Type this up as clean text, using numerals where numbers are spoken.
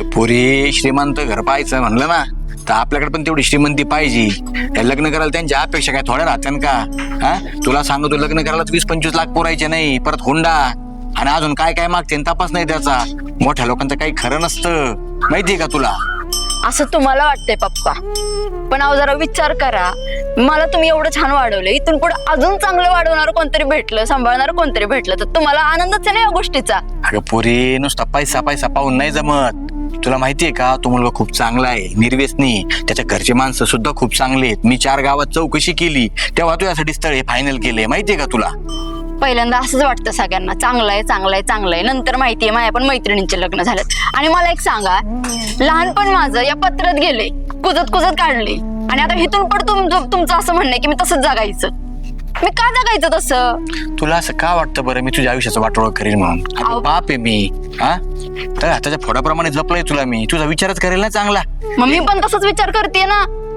पुरी श्रीमंत घर पाहायचं म्हणलं ना तर आपल्याकडे पण तेवढी श्रीमंती पाहिजे. हे लग्न करायला त्यांच्या अपेक्षा काय थोड्या राहत्यान का? हा, तुला सांगतो लग्न करायला 20-25 लाख पुरायचे नाही, परत हुंडा आणि अजून काय काय मागते तपास नाही त्याचा. मोठ्या लोकांचं काही खरं नसतं, माहितीये का तुला? असं तुम्हाला वाटतंय पप्पा, पण अहो जरा विचार करा. मला तुम्ही एवढं छान वाढवलं, इथून पुढे अजून चांगलं वाढवणार कोणतरी भेटलं, सांभाळणार कोणतरी भेटलं तर तुम्हाला आनंदच आहे ना या गोष्टीचा. अगं पोरी, नुसता पैसा पैसा पाहून नाही जमत. तुला माहितीये का, तो मुलगा खूप चांगला आहे, निर्व्यसनी. त्याच्या घरचे माणसं सुद्धा खूप चांगले आहेत. मी 4 गावात चौकशी केली तेव्हा तू यासाठी स्थळ हे फायनल केले, माहितीये का तुला? पहिल्यांदा असंच वाटतं सगळ्यांना, चांगलं आहे चांगलं आहे चांगलं आहे. नंतर माहितीये माझ्या पण मैत्रिणींचे लग्न झालेत. आणि मला एक सांगा, लहानपण माझं या पत्रात गेले, कुजत कुजत काढले, आणि आता इथून पण तुमचं असं म्हणणं आहे की मी तसंच जगायचं. मी का जगायचं तसं? तुला असं का वाटतं बरं मी तुझ्या आयुष्याचं वाटोळं करीन म्हणून? अगं बाप आहे मी, हा? तर हाताच्या फोडाप्रमाणे जपलंय तुला मी. तुझा विचारच करेल ना चांगला. मग मी पण तसंच विचार करते ना.